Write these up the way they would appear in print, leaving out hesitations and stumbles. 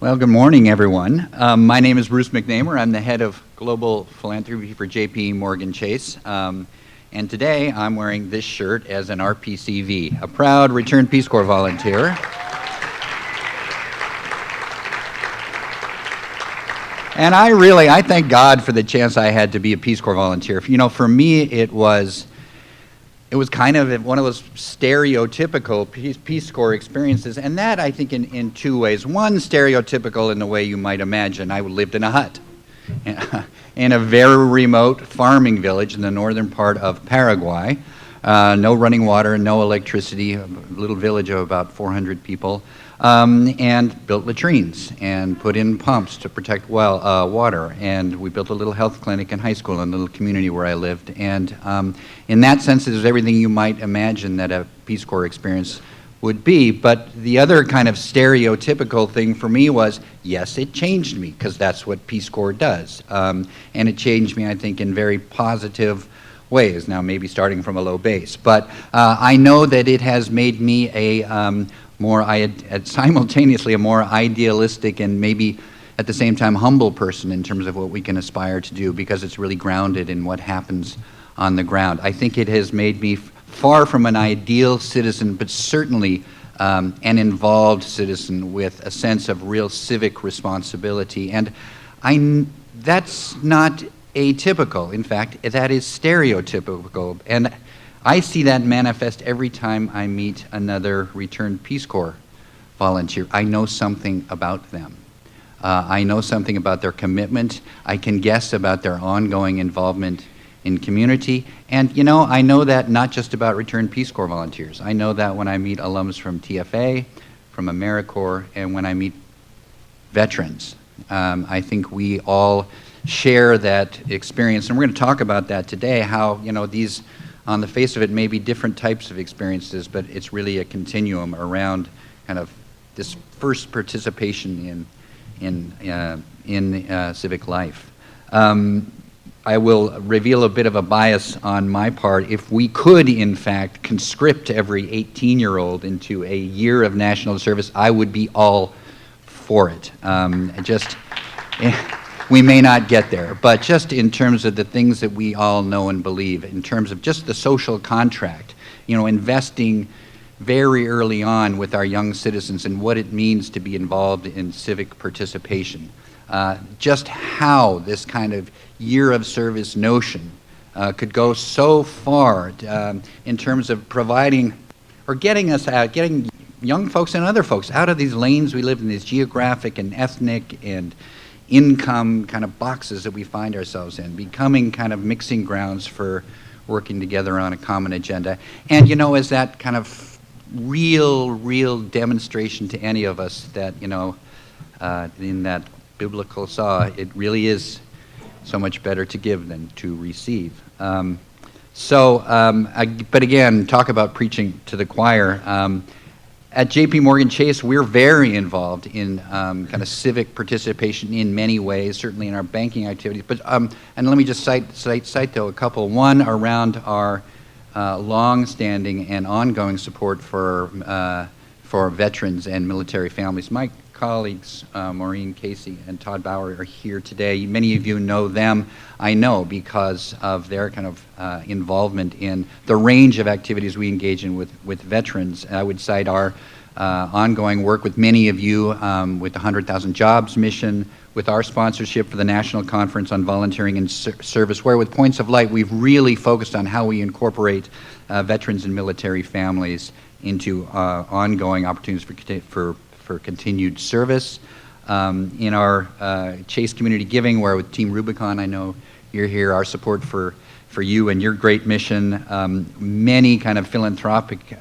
Well, good morning, everyone. My name is Bruce McNamer. I'm the head of global philanthropy for JP Morgan Chase. And today I'm wearing this shirt as an RPCV, a proud returned Peace Corps volunteer. And I thank God for the chance I had to be a Peace Corps volunteer. You know, for me, it was kind of one of those stereotypical Peace Corps experiences, and that I think in two ways. One, stereotypical in the way you might imagine. I lived in a hut in a very remote farming village in the northern part of Paraguay. No running water, no electricity, a little village of about 400 people, and built latrines and put in pumps to protect water. And we built a little health clinic in high school in the little community where I lived. And in that sense, it was everything you might imagine that a Peace Corps experience would be. But the other kind of stereotypical thing for me was, yes, it changed me, because that's what Peace Corps does. And it changed me, I think, in very positive ways, now maybe starting from a low base. But I know that it has made me simultaneously a more idealistic and maybe at the same time humble person in terms of what we can aspire to do, because it's really grounded in what happens on the ground. I think it has made me far from an ideal citizen, but certainly an involved citizen with a sense of real civic responsibility. And that's not atypical. In fact, that is stereotypical. And I see that manifest every time I meet another returned Peace Corps volunteer. I know something about them. I know something about their commitment. I can guess about their ongoing involvement in community. And, you know, I know that not just about returned Peace Corps volunteers. I know that when I meet alums from TFA, from AmeriCorps, and when I meet veterans. I think we all share that experience. And we're going to talk about that today, how, you know, these, on the face of it, may be different types of experiences, but it's really a continuum around kind of this first participation in civic life. I will reveal a bit of a bias on my part. If we could, in fact, conscript every 18-year-old into a year of national service, I would be all for it. We may not get there, but just in terms of the things that we all know and believe, in terms of just the social contract, you know, investing very early on with our young citizens and what it means to be involved in civic participation. Just how this kind of year of service notion could go so far in terms of providing or getting us out, getting young folks and other folks out of these lanes we live in, these geographic and ethnic and income kind of boxes that we find ourselves in, becoming kind of mixing grounds for working together on a common agenda. And, you know, as that kind of real demonstration to any of us that, you know, in that biblical saw, it really is so much better to give than to receive. But again, talk about preaching to the choir. At JP Morgan Chase, we're very involved in kind of civic participation in many ways, certainly in our banking activities. But and let me just cite though a couple. One around our long-standing and ongoing support for veterans and military families. My colleagues, Maureen Casey and Todd Bauer, are here today. Many of you know them, I know, because of their kind of involvement in the range of activities we engage in with veterans. I would cite our ongoing work with many of you with the 100,000 Jobs mission, with our sponsorship for the National Conference on Volunteering and Service, where with Points of Light we've really focused on how we incorporate veterans and military families into ongoing opportunities for continued service. In our Chase Community Giving, where with Team Rubicon, I know you're here, our support for you and your great mission, many kind of philanthropic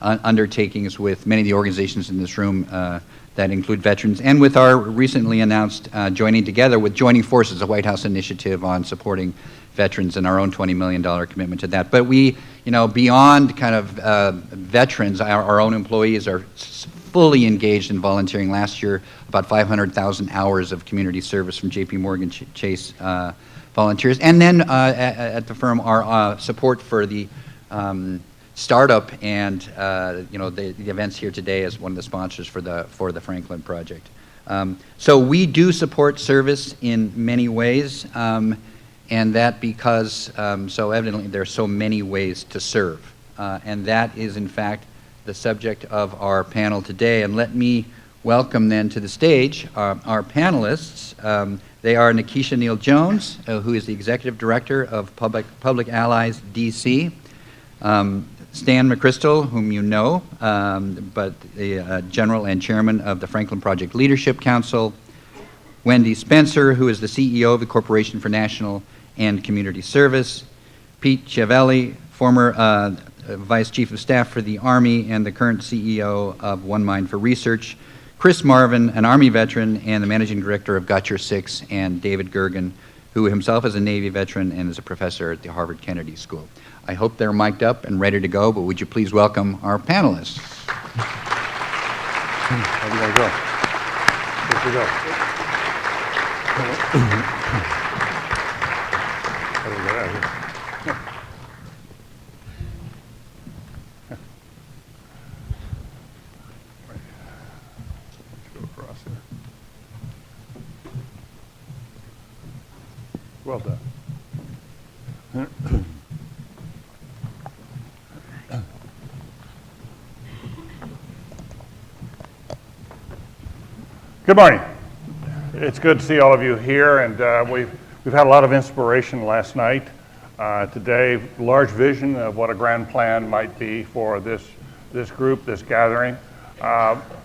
undertakings with many of the organizations in this room that include veterans, and with our recently announced joining together with Joining Forces, a White House initiative on supporting veterans, and our own $20 million commitment to that. But we, you know, beyond kind of veterans, our own employees are fully engaged in volunteering. Last year, about 500,000 hours of community service from JP Morgan Chase volunteers. And then at the firm, our support for the startup and you know, the events here today as one of the sponsors for the Franklin Project. So we do support service in many ways, and that because so evidently there are so many ways to serve. And that is, in fact, the subject of our panel today. And let me welcome then to the stage our panelists. They are Nakeisha Neal Jones, who is the Executive Director of Public Allies DC. Stan McChrystal, whom you know, but the General and Chairman of the Franklin Project Leadership Council. Wendy Spencer, who is the CEO of the Corporation for National and Community Service. Pete Chiarelli, former Vice Chief of Staff for the Army and the current CEO of One Mind for Research. Chris Marvin, an Army veteran and the Managing Director of Got Your Six, and David Gergen, who himself is a Navy veteran and is a professor at the Harvard Kennedy School. I hope they're mic'd up and ready to go, but would you please welcome our panelists? How do you want to go? Where'd you go? How do we get out of here? Let's go across here. Well done. Good morning. It's good to see all of you here, and we've had a lot of inspiration last night. Today, large vision of what a grand plan might be for this group, this gathering.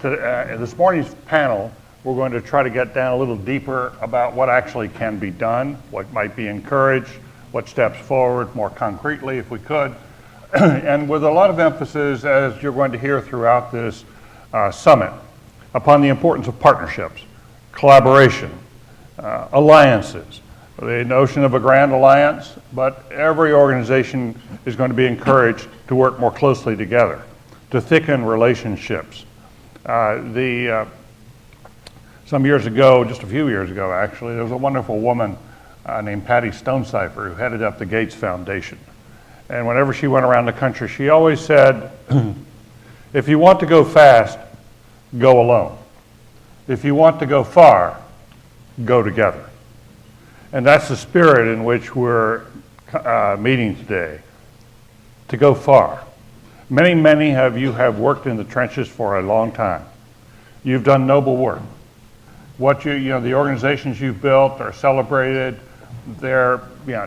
This morning's panel, we're going to try to get down a little deeper about what actually can be done, what might be encouraged, what steps forward more concretely if we could, and with a lot of emphasis, as you're going to hear throughout this summit, upon the importance of partnerships, collaboration, alliances, the notion of a grand alliance, but every organization is going to be encouraged to work more closely together, to thicken relationships. Some years ago, just a few years ago actually, there was a wonderful woman named Patty Stonecipher who headed up the Gates Foundation. And whenever she went around the country, she always said, if you want to go fast, go alone. If you want to go far, go together. And that's the spirit in which we're meeting today, to go far. Many, many of you have worked in the trenches for a long time. You've done noble work. The organizations you've built are celebrated. They're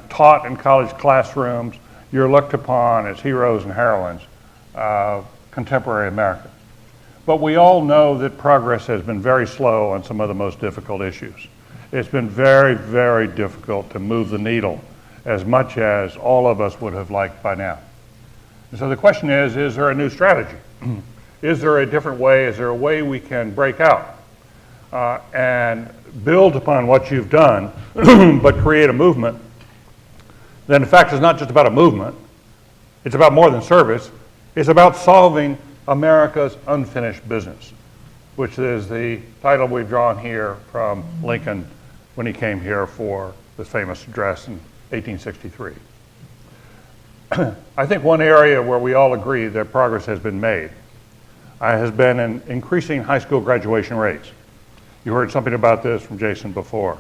taught in college classrooms. You're looked upon as heroes and heroines of contemporary America. But we all know that progress has been very slow on some of the most difficult issues. It's been very, very difficult to move the needle as much as all of us would have liked by now. And so the question is there a new strategy? Is there a different way? Is there a way we can break out and build upon what you've done, but create a movement that in fact is not just about a movement, it's about more than service, it's about solving America's unfinished business, which is the title we've drawn here from Lincoln when he came here for this famous address in 1863. I think one area where we all agree that progress has been made has been in increasing high school graduation rates. You heard something about this from Jason before.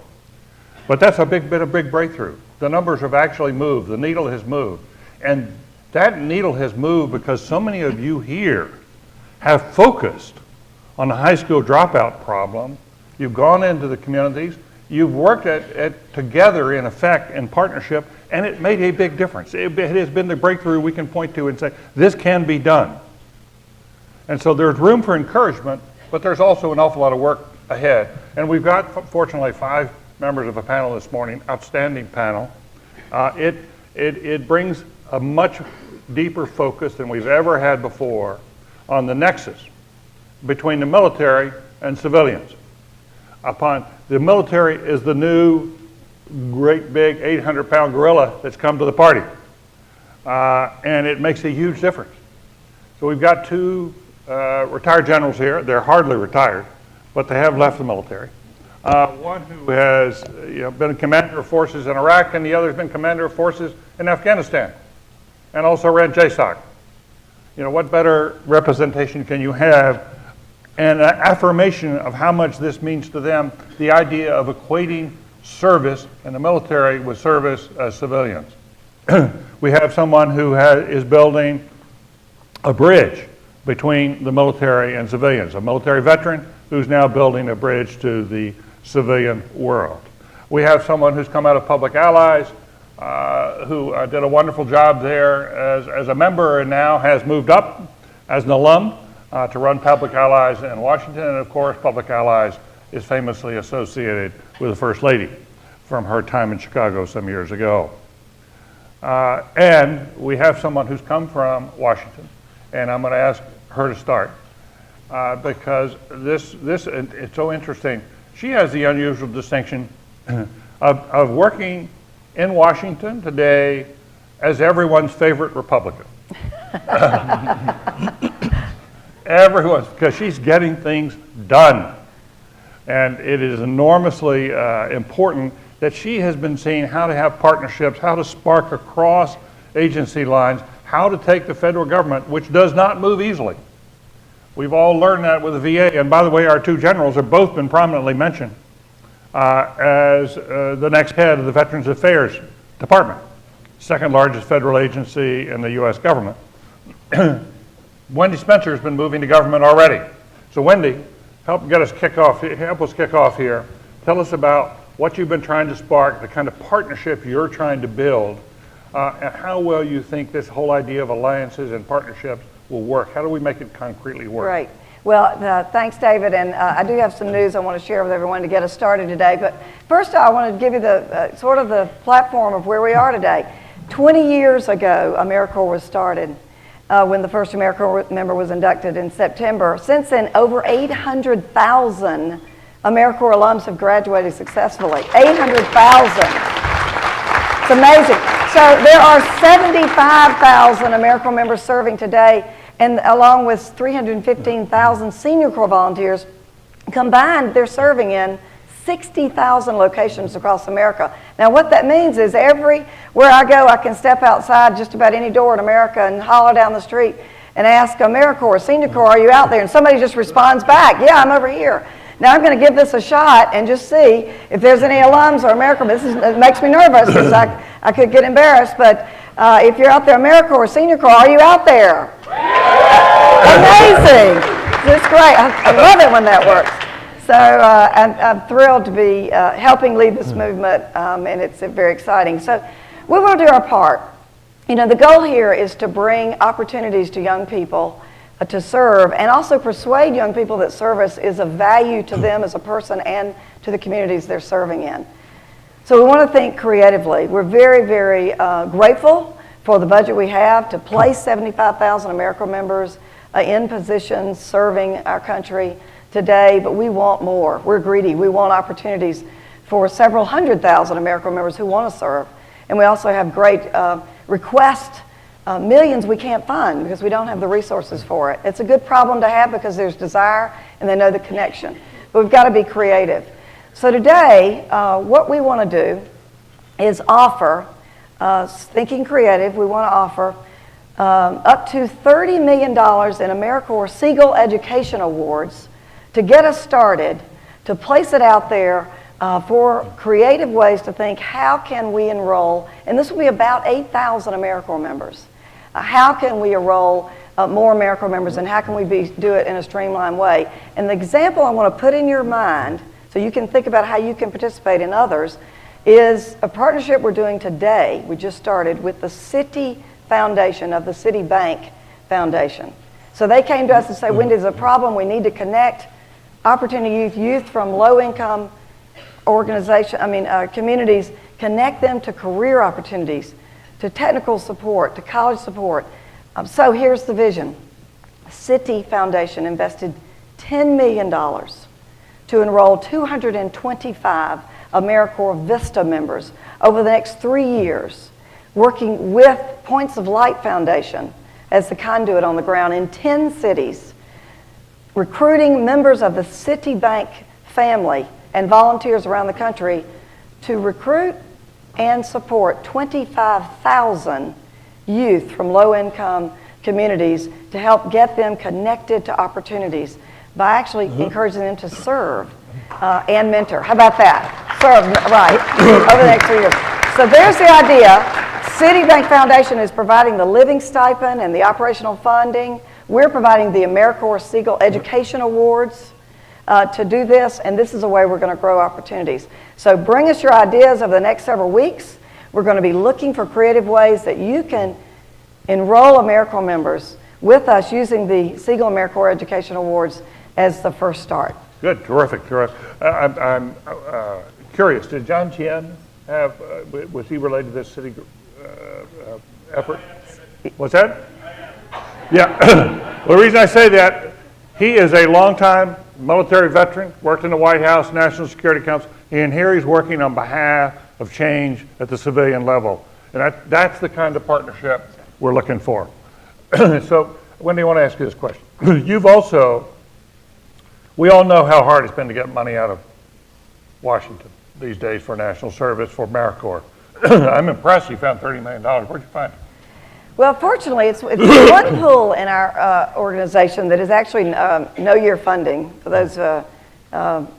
But that's a big breakthrough. The numbers have actually moved. The needle has moved. And that needle has moved because so many of you here have focused on the high school dropout problem. You've gone into the communities. You've worked at together, in effect, in partnership, and it made a big difference. It has been the breakthrough we can point to and say, this can be done. And so there's room for encouragement, but there's also an awful lot of work ahead. And we've got, fortunately, 5 members of a panel this morning, outstanding panel. It brings a much deeper focus than we've ever had before on the nexus between the military and civilians. The military is the new great big 800-pound gorilla that's come to the party. And it makes a huge difference. So we've got 2 retired generals here. They're hardly retired, but they have left the military. One who has been commander of forces in Iraq, and the other has been commander of forces in Afghanistan, and also ran JSOC. What better representation can you have and an affirmation of how much this means to them, the idea of equating service in the military with service as civilians. We have someone who is building a bridge between the military and civilians, a military veteran who's now building a bridge to the civilian world. We have someone who's come out of Public Allies, who did a wonderful job there as a member and now has moved up as an alum to run Public Allies in Washington. And of course, Public Allies is famously associated with the First Lady from her time in Chicago some years ago. And we have someone who's come from Washington, and I'm going to ask her to start because it's so interesting. She has the unusual distinction of working in Washington today as everyone's favorite Republican. Everyone's, because she's getting things done. And it is enormously important that she has been seeing how to have partnerships, how to spark across agency lines, how to take the federal government, which does not move easily. We've all learned that with the VA, and by the way, our two generals have both been prominently mentioned as the next head of the Veterans Affairs Department, second largest federal agency in the U.S. government. Wendy Spencer has been moving to government already. So Wendy, help us kick off here. Tell us about what you've been trying to spark, the kind of partnership you're trying to build, and how well you think this whole idea of alliances and partnerships will work. How do we make it concretely work? Great. Well, thanks, David, and I do have some news I want to share with everyone to get us started today. But first, I want to give you the sort of the platform of where we are today. 20 years ago, AmeriCorps was started when the first AmeriCorps member was inducted in September. Since then, over 800,000 AmeriCorps alums have graduated successfully. 800,000. It's amazing. So there are 75,000 AmeriCorps members serving today, and along with 315,000 senior Corps volunteers, combined they're serving in 60,000 locations across America. Now what that means is where I go, I can step outside just about any door in America and holler down the street and ask AmeriCorps, Senior Corps, are you out there? And somebody just responds back, yeah, I'm over here. Now I'm going to give this a shot and just see if there's any alums or AmeriCorps. It makes me nervous because I could get embarrassed, but if you're out there, AmeriCorps or Senior Corps, are you out there? Amazing. It's great. I love it when that works. So I'm thrilled to be helping lead this movement, and it's very exciting. So we will do our part. You know, the goal here is to bring opportunities to young people to serve, and also persuade young people that service is of value to them as a person and to the communities they're serving in. So we want to think creatively. We're very, very grateful for the budget we have to place 75,000 AmeriCorps members in positions serving our country today, but we want more. We're greedy. We want opportunities for several 100,000 AmeriCorps members who want to serve. And we also have great requests, millions we can't fund because we don't have the resources for it. It's a good problem to have because there's desire and they know the connection. But we've got to be creative. So today, what we want to do is offer, thinking creative, we want to offer up to $30 million in AmeriCorps Siegel Education Awards to get us started, to place it out there for creative ways to think, how can we enroll, and this will be about 8,000 AmeriCorps members. How can we enroll more AmeriCorps members, and how can we do it in a streamlined way? And the example I want to put in your mind, so you can think about how you can participate in others, is a partnership we're doing today, we just started, with the City Foundation of the Citibank Foundation. So they came to us and said, Wendy, there's a problem, we need to connect opportunity youth from low-income communities, connect them to career opportunities, to technical support, to college support. So here's the vision. City Foundation invested $10 million to enroll 225 AmeriCorps Vista members over the next 3 years, working with Points of Light Foundation as the conduit on the ground in 10 cities, recruiting members of the Citibank family and volunteers around the country to recruit and support 25,000 youth from low-income communities to help get them connected to opportunities. by actually encouraging them to serve and mentor. How about that? Serve, right, over the next 3 years. So there's the idea. Citibank Foundation is providing the living stipend and the operational funding. We're providing the AmeriCorps Siegel Education Awards to do this, and this is a way we're going to grow opportunities. So bring us your ideas over the next several weeks. We're going to be looking for creative ways that you can enroll AmeriCorps members with us using the Siegel AmeriCorps Education Awards as the first start. Good, terrific, terrific. I'm curious, did John Chien have, was he related to this city effort? What's that? Yeah. Well, the reason I say that, he is a longtime military veteran, worked in the White House, National Security Council, and here he's working on behalf of change at the civilian level. And that's the kind of partnership we're looking for. So, Wendy, I want to ask you this question. You've also, we all know how hard it's been to get money out of Washington these days for national service, for AmeriCorps. I'm impressed you found $30 million. Where'd you find it? Well, fortunately, it's one pool in our organization that is actually no-year funding. For those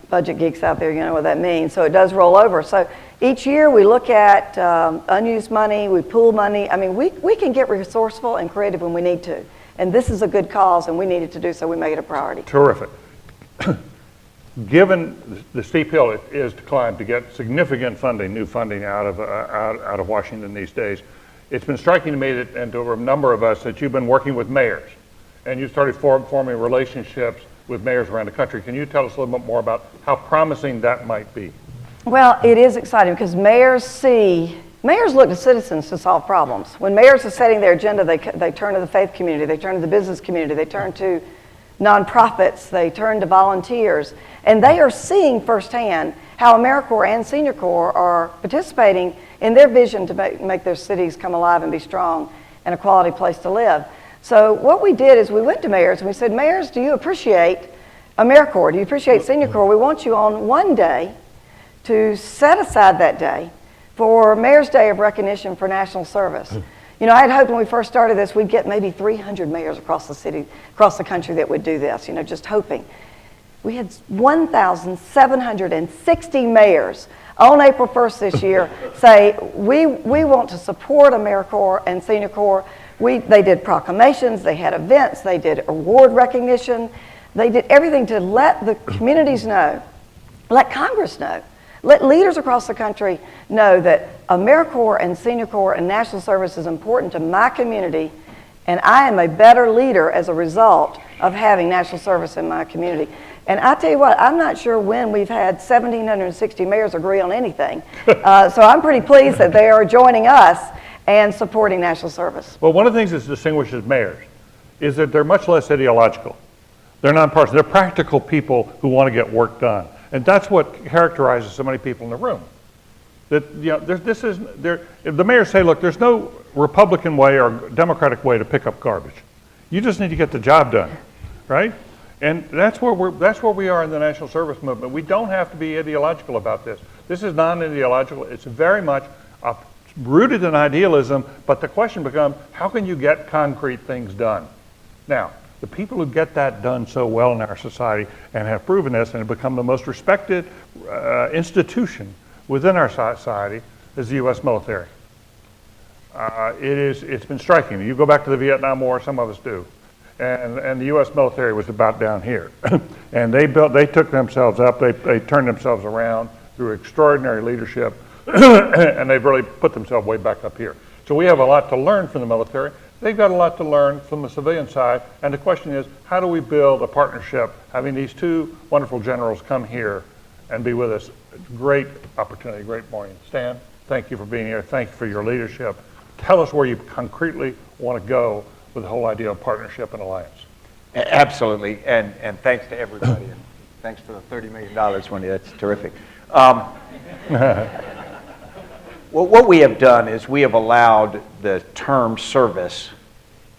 budget geeks out there, you know what that means. So it does roll over. So each year we look at unused money, we pool money. I mean, we can get resourceful and creative when we need to. And this is a good cause, and we needed to do so. We make it a priority. Terrific. Given the steep hill it is to climb to get significant funding, new funding out of Washington these days, it's been striking to me that, and to a number of us, that you've been working with mayors, and you started forming relationships with mayors around the country. Can you tell us a little bit more about how promising that might be? Well, it is exciting because mayors look to citizens to solve problems. When mayors are setting their agenda, they turn to the faith community, they turn to the business community, they turn to nonprofits, they turn to volunteers, and they are seeing firsthand how AmeriCorps and Senior Corps are participating in their vision to make their cities come alive and be strong and a quality place to live. So what we did is we went to mayors and we said, mayors, do you appreciate AmeriCorps? Do you appreciate Senior Corps? We want you on one day to set aside that day for Mayor's Day of Recognition for National Service. You know, I had hoped when we first started this, we'd get maybe 300 mayors across the country that would do this, you know, just hoping. We had 1,760 mayors on April 1st this year say, we want to support AmeriCorps and Senior Corps. They did proclamations, they had events, they did award recognition, they did everything to let the communities know, let Congress know, let leaders across the country know that AmeriCorps and Senior Corps and National Service is important to my community, and I am a better leader as a result of having National Service in my community. And I tell you what, I'm not sure when we've had 1,760 mayors agree on anything. So I'm pretty pleased that they are joining us and supporting National Service. Well, one of the things that distinguishes mayors is that they're much less ideological. They're nonpartisan. They're practical people who want to get work done. And that's what characterizes so many people in the room. That, you know, the mayors say, look, there's no Republican way or Democratic way to pick up garbage. You just need to get the job done, right? And that's where we are in the National Service movement. We don't have to be ideological about this. This is non-ideological. It's very much rooted in idealism, but the question becomes, how can you get concrete things done? Now, the people who get that done so well in our society and have proven this and have become the most respected institution within our society is the U.S. military. It's been striking. You go back to the Vietnam War, some of us do. And the U.S. military was about down here. And they took themselves up, they turned themselves around through extraordinary leadership, and they've really put themselves way back up here. So we have a lot to learn from the military. They've got a lot to learn from the civilian side, and the question is, how do we build a partnership, having these two wonderful generals come here and be with us? Great opportunity, great morning. Stan, thank you for being here. Thank you for your leadership. Tell us where you concretely want to go with the whole idea of partnership and alliance. Absolutely, and thanks to everybody, and thanks for the $30 million, Wendy, that's terrific. Well, what we have done is we have allowed the term service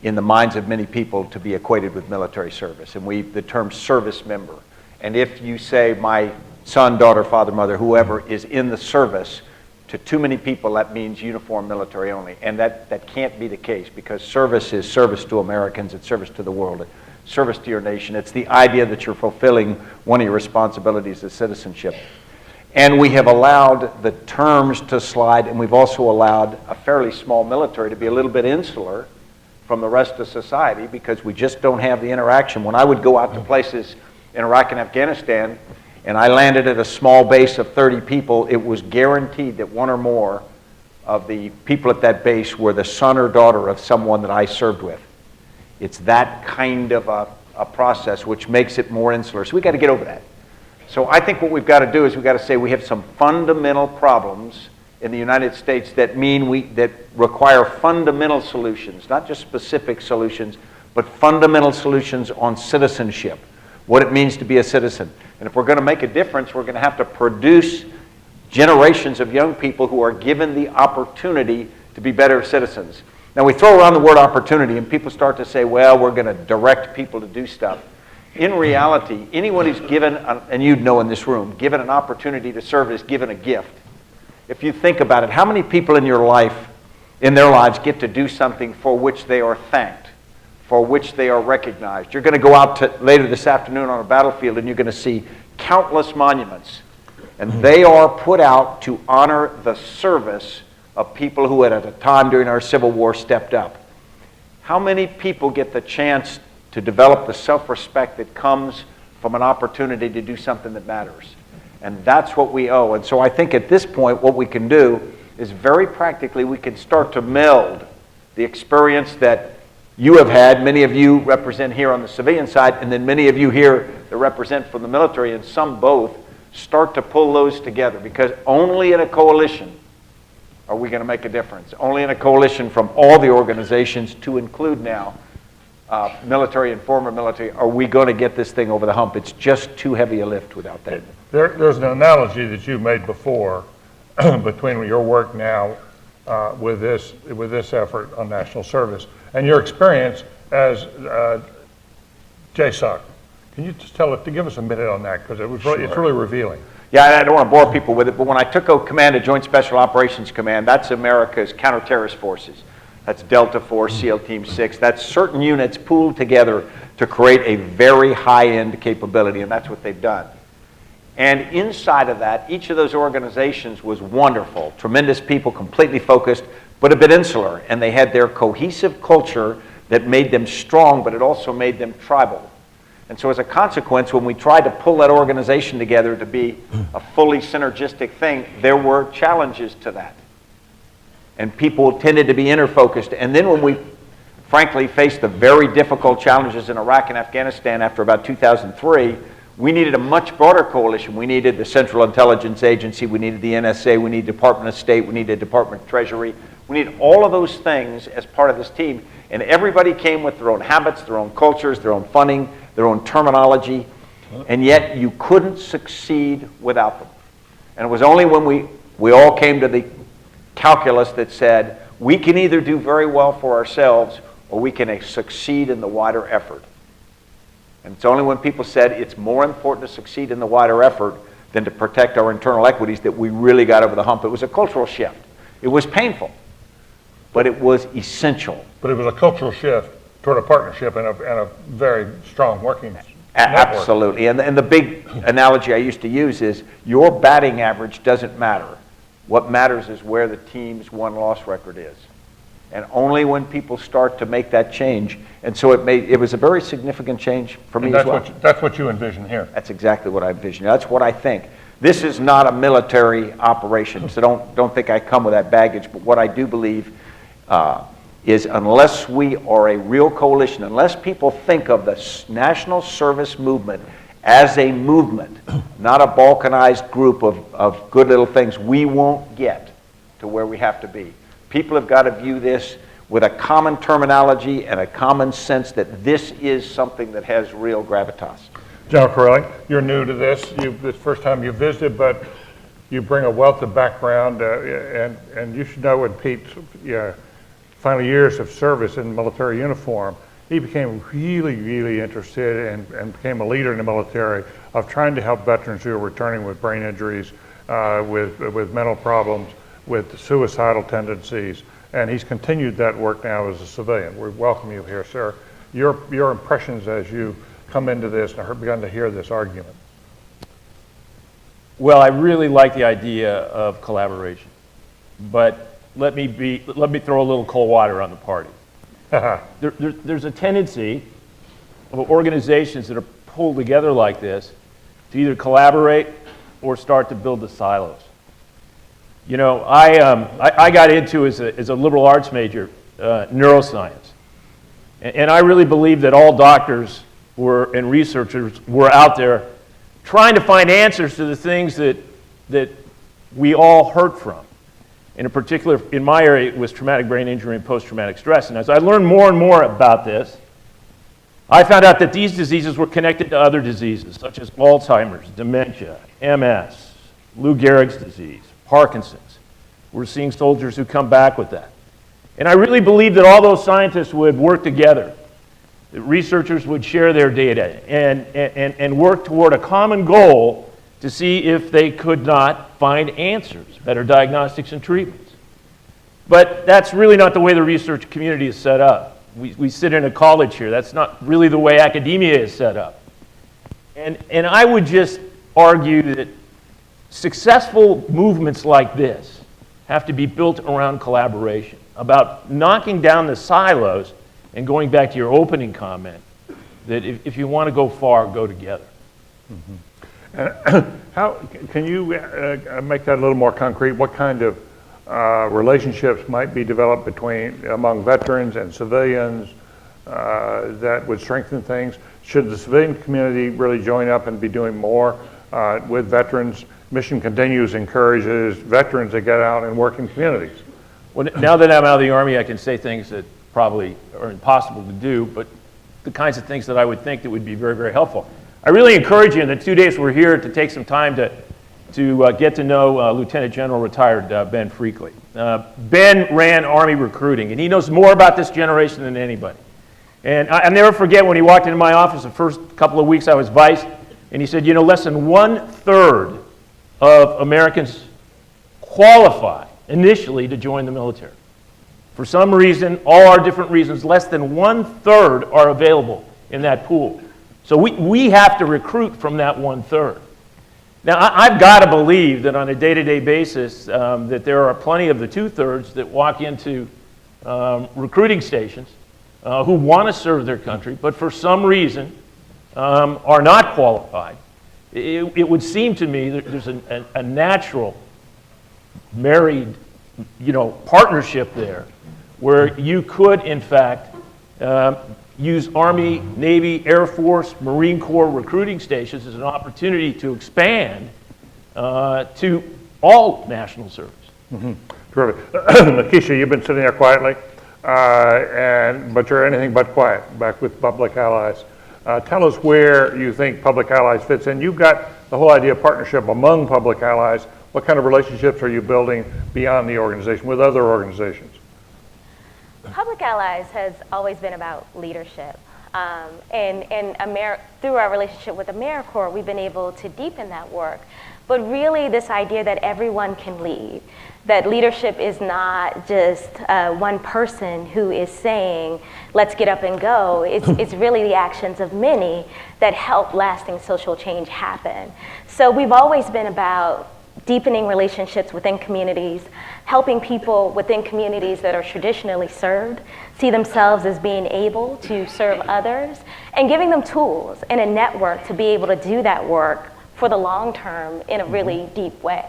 in the minds of many people to be equated with military service, and the term service member. And if you say my son, daughter, father, mother, whoever is in the service, to too many people that means uniform military only, and that can't be the case, because service is service to Americans, it's service to the world. service to your nation. It's the idea that you're fulfilling one of your responsibilities as citizenship. And we have allowed the terms to slide, and we've also allowed a fairly small military to be a little bit insular from the rest of society because we just don't have the interaction. When I would go out to places in Iraq and Afghanistan, and I landed at a small base of 30 people, it was guaranteed that one or more of the people at that base were the son or daughter of someone that I served with. It's that kind of a process which makes it more insular. So we got to get over that. So I think what we've got to do is we've got to say we have some fundamental problems in the United States that that require fundamental solutions, not just specific solutions, but fundamental solutions on citizenship, what it means to be a citizen. And if we're going to make a difference, we're going to have to produce generations of young people who are given the opportunity to be better citizens. Now we throw around the word opportunity and people start to say, well, we're going to direct people to do stuff. In reality, anyone who's given, and you'd know in this room, given an opportunity to serve is given a gift. If you think about it, how many people in your life, in their lives, get to do something for which they are thanked, for which they are recognized? You're going to go out later this afternoon on a battlefield and you're going to see countless monuments. And they are put out to honor the service of people who at a time during our Civil War stepped up. How many people get the chance to develop the self-respect that comes from an opportunity to do something that matters? And that's what we owe. And so I think at this point what we can do is very practically we can start to meld the experience that you have had, many of you represent here on the civilian side, and then many of you here that represent from the military, and some both, start to pull those together, because only in a coalition are we going to make a difference. Only in a coalition from all the organizations, to include now military and former military, are we going to get this thing over the hump. It's just too heavy a lift without that. There's an analogy that you've made before between your work now with this effort on national service and your experience as JSOC. Can you just give us a minute on that, because it's really revealing. Yeah, I don't want to bore people with it, but when I took over command of Joint Special Operations Command, that's America's counter-terrorist forces. That's Delta Force, SEAL Team 6. That's certain units pooled together to create a very high-end capability, and that's what they've done. And inside of that, each of those organizations was wonderful. Tremendous people, completely focused, but a bit insular. And they had their cohesive culture that made them strong, but it also made them tribal. And so as a consequence, when we tried to pull that organization together to be a fully synergistic thing, there were challenges to that. And people tended to be inner-focused. And then when we, frankly, faced the very difficult challenges in Iraq and Afghanistan after about 2003, we needed a much broader coalition. We needed the Central Intelligence Agency, we needed the NSA, we needed Department of State, we needed Department of Treasury. We needed all of those things as part of this team. And everybody came with their own habits, their own cultures, their own funding, their own terminology, and yet you couldn't succeed without them. And it was only when we all came to the calculus that said, we can either do very well for ourselves or we can succeed in the wider effort. And it's only when people said it's more important to succeed in the wider effort than to protect our internal equities that we really got over the hump. It was a cultural shift. It was painful, but it was essential. But it was a cultural shift toward a partnership and a very strong working network. Absolutely. And the big analogy I used to use is your batting average doesn't matter. What matters is where the team's win-loss record is. And only when people start to make that change. And so it was a very significant change for me as well. That's what you envision here. That's exactly what I envision. That's what I think. This is not a military operation, so don't think I come with that baggage. But what I do believe is unless we are a real coalition, unless people think of the national service movement as a movement, not a balkanized group of good little things, we won't get to where we have to be. People have got to view this with a common terminology and a common sense that this is something that has real gravitas. General Chiarelli, you're new to this. This is the first time you visited, but you bring a wealth of background, and you should know in Pete's final years of service in military uniform, he became really, really interested and became a leader in the military of trying to help veterans who are returning with brain injuries, with mental problems, with suicidal tendencies. And he's continued that work now as a civilian. We welcome you here, sir. Your impressions as you come into this and have begun to hear this argument. Well, I really like the idea of collaboration, but let me throw a little cold water on the party. There's a tendency of organizations that are pulled together like this to either collaborate or start to build the silos. You know, I got into as a liberal arts major neuroscience, and I really believe that all doctors and researchers were out there trying to find answers to the things that we all hurt from. And in particular, in my area, it was traumatic brain injury and post-traumatic stress. And as I learned more and more about this, I found out that these diseases were connected to other diseases, such as Alzheimer's, dementia, MS, Lou Gehrig's disease, Parkinson's. We're seeing soldiers who come back with that. And I really believe that all those scientists would work together, that researchers would share their data and work toward a common goal to see if they could not find answers, better diagnostics and treatments. But that's really not the way the research community is set up. We sit in a college here. That's not really the way academia is set up. And I would just argue that successful movements like this have to be built around collaboration, about knocking down the silos and going back to your opening comment, that if you want to go far, go together. How can you make that a little more concrete? What kind of relationships might be developed among veterans and civilians that would strengthen things? Should the civilian community really join up and be doing more with veterans? Mission Continues encourages veterans to get out and work in communities. Well, now that I'm out of the Army, I can say things that probably are impossible to do, but the kinds of things that I would think that would be very, very helpful. I really encourage you in the 2 days we're here to take some time to get to know Lieutenant General retired Ben Freakley. Ben ran Army recruiting, and he knows more about this generation than anybody. And I'll never forget when he walked into my office the first couple of weeks I was vice, and he said, you know, less than 1/3 of Americans qualify initially to join the military. For some reason, all our different reasons, less than 1/3 are available in that pool. So we have to recruit from that 1/3. Now, I've got to believe that on a day-to-day basis that there are plenty of the 2/3 that walk into recruiting stations who want to serve their country, but for some reason are not qualified. It would seem to me that there's a natural married, partnership there where you could, in fact, use Army, Navy, Air Force, Marine Corps recruiting stations as an opportunity to expand to all national service. Mm-hmm. Terrific. Nakeisha, you've been sitting there quietly, but you're anything but quiet back with Public Allies. Tell us where you think Public Allies fits in. You've got the whole idea of partnership among Public Allies. What kind of relationships are you building beyond the organization with other organizations? Public Allies has always been about leadership. And through our relationship with AmeriCorps, we've been able to deepen that work. But really this idea that everyone can lead, that leadership is not just one person who is saying, let's get up and go. It's really the actions of many that help lasting social change happen. So we've always been about deepening relationships within communities, helping people within communities that are traditionally served see themselves as being able to serve others, and giving them tools and a network to be able to do that work for the long term in a really deep way.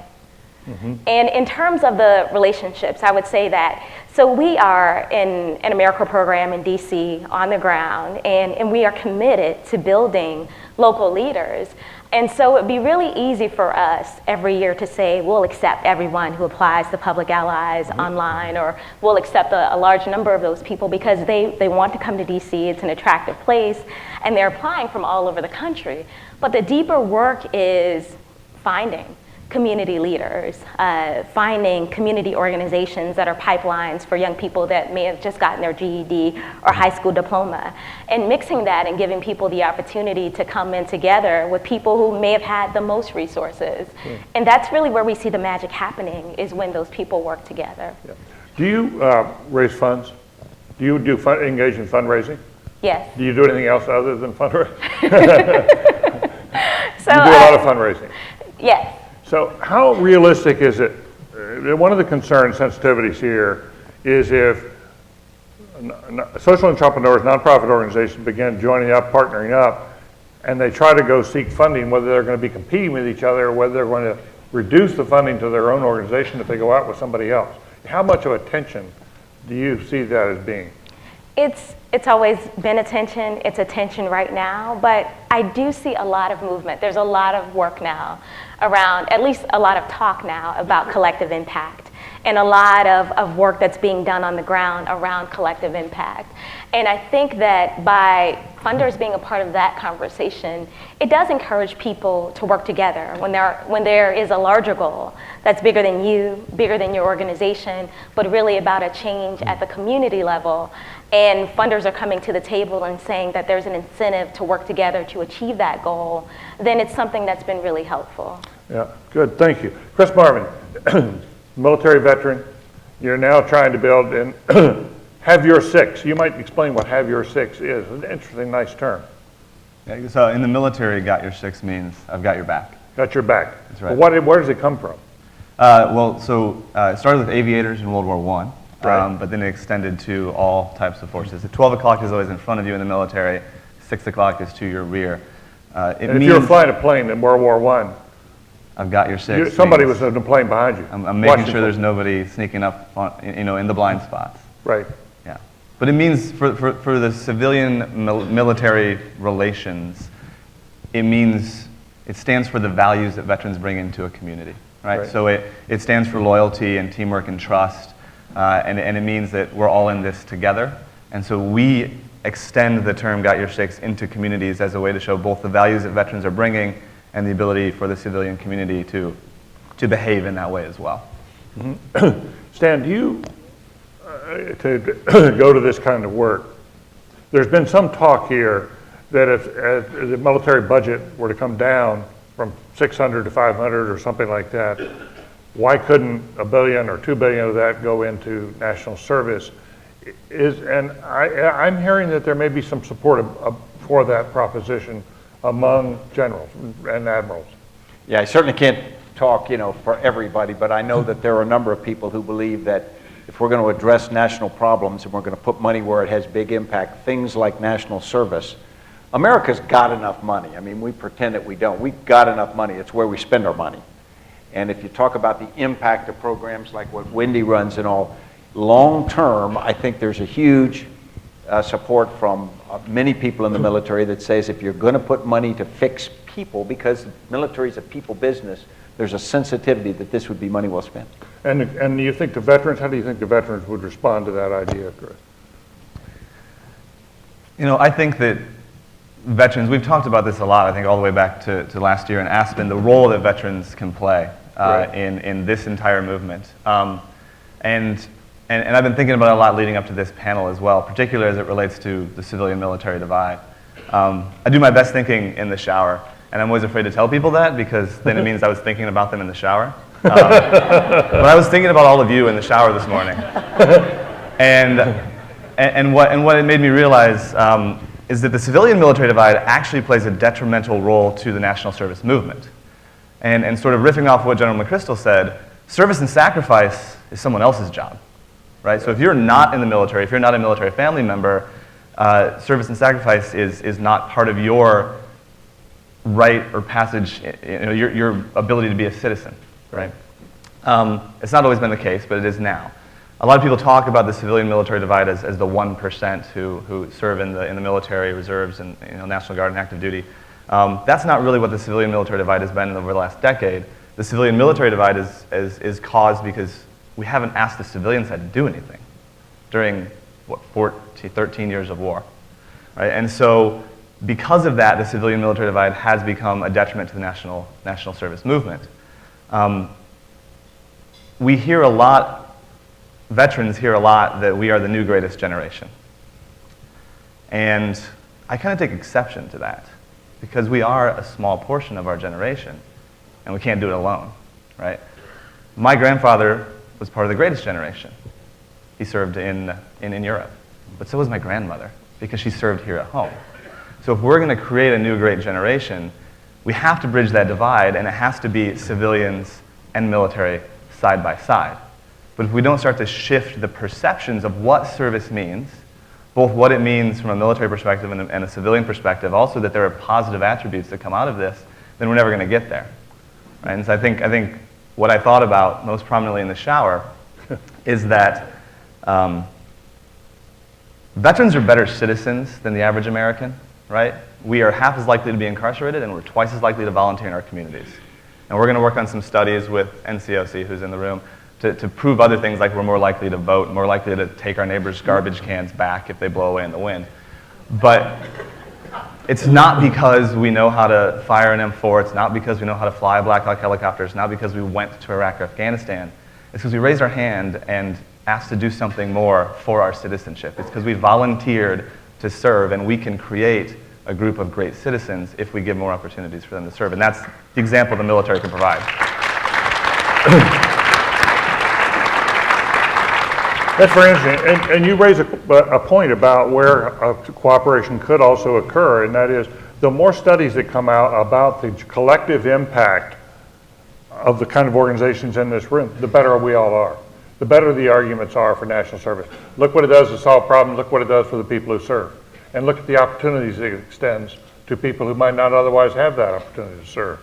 Mm-hmm. And in terms of the relationships, I would say that, so we are in an AmeriCorps program in DC on the ground, and we are committed to building local leaders. And so it'd be really easy for us every year to say, we'll accept everyone who applies to Public Allies online, or we'll accept a large number of those people because they want to come to DC, it's an attractive place, and they're applying from all over the country. But the deeper work is finding community leaders, finding community organizations that are pipelines for young people that may have just gotten their GED or high school diploma, and mixing that and giving people the opportunity to come in together with people who may have had the most resources. Yeah. And that's really where we see the magic happening, is when those people work together. Yeah. Do you raise funds? Do you engage in fundraising? Yes. Do you do anything else other than fundraising? So, you do a lot of fundraising. Yes. So how realistic is it? One of the concerns, sensitivities here, is if social entrepreneurs, nonprofit organizations begin joining up, partnering up, and they try to go seek funding, whether they're going to be competing with each other or whether they're going to reduce the funding to their own organization if they go out with somebody else. How much of a tension do you see that as being? It's always been a tension. It's a tension right now, but I do see a lot of movement. There's a lot of work now around, at least a lot of talk now about collective impact, and a lot of work that's being done on the ground around collective impact. And I think that by funders being a part of that conversation, it does encourage people to work together when there is a larger goal that's bigger than you, bigger than your organization, but really about a change at the community level. And funders are coming to the table and saying that there's an incentive to work together to achieve that goal, then it's something that's been really helpful. Yeah, good, thank you. Chris Marvin, military veteran, you're now trying to build in Have Your Six. You might explain what Have Your Six is. An interesting, nice term. Yeah, so in the military, got your six means I've got your back. Got your back. That's right. Well, where does it come from? It started with aviators in World War I, Right. but then it extended to all types of forces. At 12 o'clock is always in front of you in the military, 6 o'clock is to your rear. And if you were flying a plane in World War I, I've got your six. somebody means was in the plane behind you. I'm making sure there's nobody sneaking up on, in the blind spots. Right. Yeah. But it means for the civilian military relations, it stands for the values that veterans bring into a community, right? Right. So it stands for loyalty and teamwork and trust, and it means that we're all in this together. And so we extend the term Got Your Six into communities as a way to show both the values that veterans are bringing and the ability for the civilian community to behave in that way as well. Mm-hmm. Stan, do you, to go to this kind of work, there's been some talk here that if the military budget were to come down from 600 to 500 or something like that, why couldn't $1 billion or $2 billion of that go into national service? I'm hearing that there may be some support for that proposition among generals and admirals. Yeah, I certainly can't talk, for everybody, but I know that there are a number of people who believe that if we're going to address national problems and we're going to put money where it has big impact, things like national service, America's got enough money. I mean, we pretend that we don't. We've got enough money. It's where we spend our money. And if you talk about the impact of programs like what Wendy runs and all, long term, I think there's a huge support from many people in the military that says if you're going to put money to fix people, because the military is a people business, there's a sensitivity that this would be money well spent. And you think the veterans, how do you think the veterans would respond to that idea, Chris? I think that veterans, we've talked about this a lot, I think all the way back to last year in Aspen, the role that veterans can play Right. in this entire movement. And I've been thinking about it a lot leading up to this panel as well, particularly as it relates to the civilian-military divide. I do my best thinking in the shower, and I'm always afraid to tell people that because then it means I was thinking about them in the shower. But I was thinking about all of you in the shower this morning. And what it made me realize is that the civilian-military divide actually plays a detrimental role to the national service movement. And sort of riffing off what General McChrystal said, service and sacrifice is someone else's job. Right? So if you're not in the military, if you're not a military family member, service and sacrifice is not part of your right or passage, your ability to be a citizen. Right? It's not always been the case, but it is now. A lot of people talk about the civilian-military divide as the 1% who serve in the military, reserves, and National Guard and active duty. That's not really what the civilian-military divide has been over the last decade. The civilian-military divide is caused because we haven't asked the civilian side to do anything during, 13 years of war, right? And so because of that, the civilian-military divide has become a detriment to the national service movement. We hear a lot, veterans hear a lot that we are the new greatest generation. And I kind of take exception to that because we are a small portion of our generation and we can't do it alone, right? My grandfather was part of the greatest generation. He served in Europe, but so was my grandmother. If because she served here at home. So if we're going to create a new great generation, we have to bridge that divide, and it has to be civilians and military side by side. But if we don't start to shift the perceptions of what service means, both what it means from a military perspective and a civilian perspective, also that there are positive attributes that come out of this, then we're never going to get there. Right? And so I think what I thought about most prominently in the shower is that veterans are better citizens than the average American, right? We are half as likely to be incarcerated, and we're twice as likely to volunteer in our communities. And we're going to work on some studies with NCOC, who's in the room, to prove other things, like we're more likely to vote, more likely to take our neighbors' garbage cans back if they blow away in the wind. But it's not because we know how to fire an M4, it's not because we know how to fly a Black Hawk helicopter, it's not because we went to Iraq or Afghanistan. It's because we raised our hand and asked to do something more for our citizenship. It's because we volunteered to serve, and we can create a group of great citizens if we give more opportunities for them to serve. And that's the example the military can provide. That's very interesting. And you raise a point about where cooperation could also occur, and that is the more studies that come out about the collective impact of the kind of organizations in this room, the better we all are. The better the arguments are for national service. Look what it does to solve problems. Look what it does for the people who serve. And look at the opportunities it extends to people who might not otherwise have that opportunity to serve,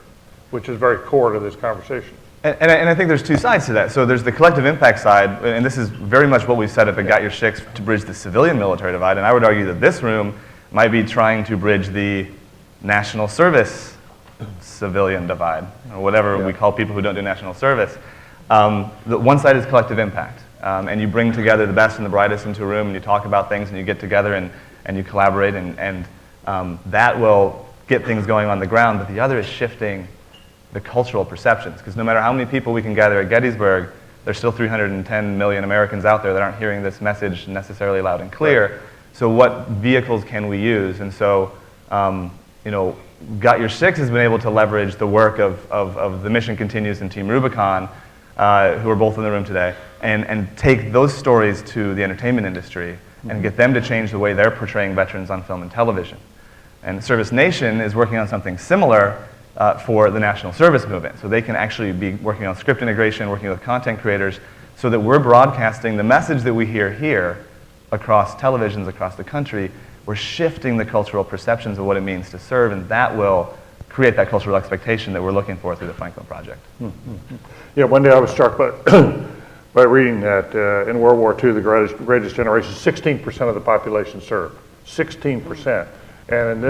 which is very core to this conversation. And I think there's two sides to that. So there's the collective impact side, and this is very much what we set up at Got Your Schicks to bridge the civilian-military divide. And I would argue that this room might be trying to bridge the national service civilian divide, or whatever we call people who don't do national service. The one side is collective impact, and you bring together the best and the brightest into a room, and you talk about things, and you get together and you collaborate, and that will get things going on the ground. But the other is shifting the cultural perceptions, because no matter how many people we can gather at Gettysburg, there's still 310 million Americans out there that aren't hearing this message necessarily loud and clear. Right. So what vehicles can we use? And so, Got Your Schicks has been able to leverage the work of the Mission Continues and Team Rubicon, who are both in the room today, and take those stories to the entertainment industry and get them to change the way they're portraying veterans on film and television. And Service Nation is working on something similar for the national service movement. So they can actually be working on script integration, working with content creators, so that we're broadcasting the message that we hear here across televisions across the country. We're shifting the cultural perceptions of what it means to serve, and that will create that cultural expectation that we're looking for through the Franklin Project. Mm-hmm. Yeah, one day I was struck by reading that in World War II, the greatest generation, 16% of the population served. 16%. And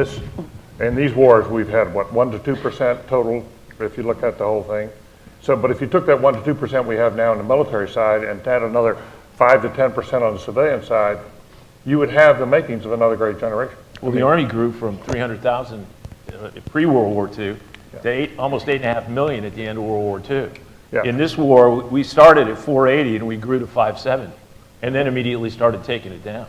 in these wars, we've had, 1 to 2% total, if you look at the whole thing. So, but if you took that 1 to 2% we have now on the military side and add another 5 to 10% on the civilian side, you would have the makings of another great generation. Well, the Army grew from 300,000 pre-World War II to almost 8.5 million at the end of World War II. Yeah. In this war, we started at 480 and we grew to 570, and then immediately started taking it down.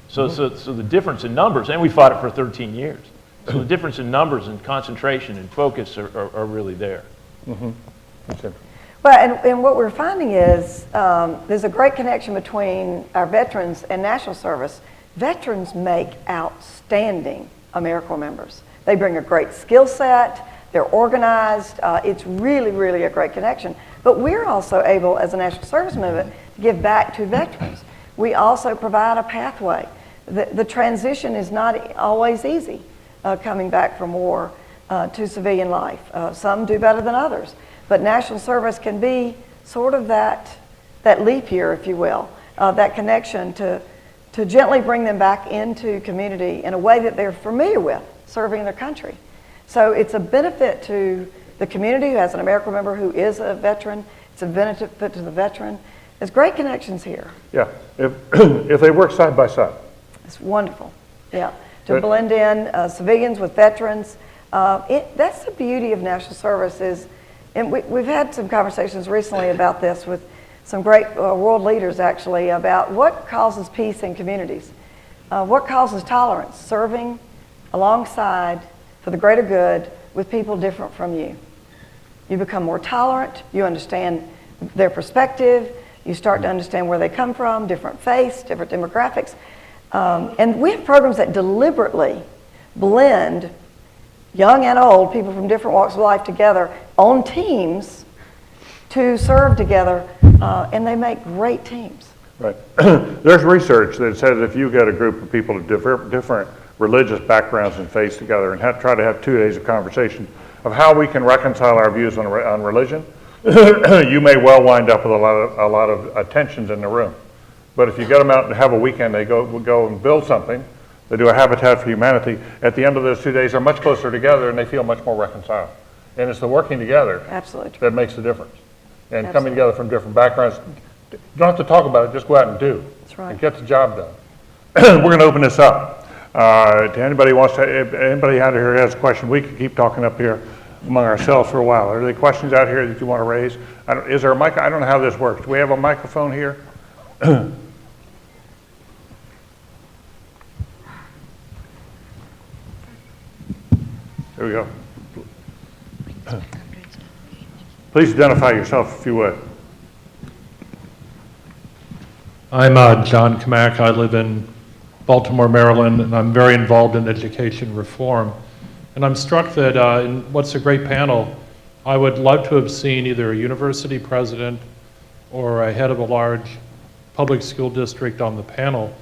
So the difference in numbers, and we fought it for 13 years. So the difference in numbers and concentration and focus are really there. Mm-hmm. That's it. Well, and what we're finding is there's a great connection between our veterans and national service. Veterans make outstanding AmeriCorps members. They bring a great skill set, they're organized, it's really, really a great connection. But we're also able, as a national service movement, to give back to veterans. We also provide a pathway. The transition is not always easy, coming back from war to civilian life. Some do better than others. But national service can be sort of that leap year, if you will, that connection to gently bring them back into community in a way that they're familiar with, serving their country. So it's a benefit to the community who has an AmeriCorps member who is a veteran. It's a benefit to the veteran. There's great connections here. Yeah, if they work side by side. It's wonderful, yeah. To blend in civilians with veterans. That's the beauty of national service is, and we've had some conversations recently about this with some great world leaders actually, about what causes peace in communities. What causes tolerance? Serving alongside for the greater good with people different from you. You become more tolerant, you understand their perspective, you start to understand where they come from, different faiths, different demographics. And we have programs that deliberately blend young and old, people from different walks of life together on teams to serve together, and they make great teams. Right. There's research that says if you get a group of people of different religious backgrounds and faiths together and try to have 2 days of conversation of how we can reconcile our views on religion, you may well wind up with a lot of tensions in the room. But if you get them out and have a weekend, they go and build something, they do a Habitat for Humanity, at the end of those 2 days, they're much closer together and they feel much more reconciled. And it's the working together that makes the difference. And coming together from different backgrounds, you don't have to talk about it, just go out and do. That's right. And get the job done. We're going to open this up. To anybody if anybody out here has a question, we can keep talking up here among ourselves for a while. Are there questions out here that you want to raise? Is there a mic? I don't know how this works. Do we have a microphone here? There we go. Please identify yourself if you would. I'm John Kamak. I live in Baltimore, Maryland, and I'm very involved in education reform. And I'm struck that in what's a great panel, I would love to have seen either a university president or a head of a large public school district on the panel,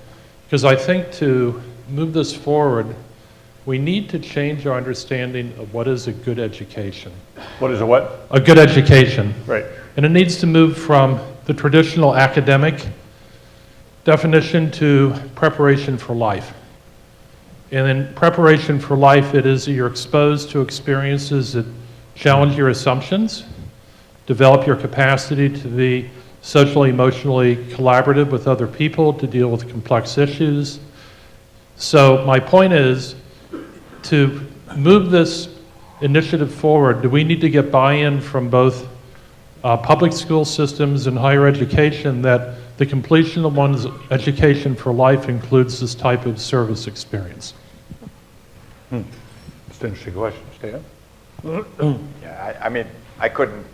because I think to move this forward, we need to change our understanding of what is a good education. What is a what? A good education. Right. And it needs to move from the traditional academic definition to preparation for life. And in preparation for life, it is that you're exposed to experiences that challenge your assumptions, develop your capacity to be socially, emotionally collaborative with other people, to deal with complex issues. So my point is, to move this initiative forward, do we need to get buy-in from both public school systems and higher education that the completion of one's education for life includes this type of service experience? It's an interesting question. Stan? Yeah, I mean, I couldn't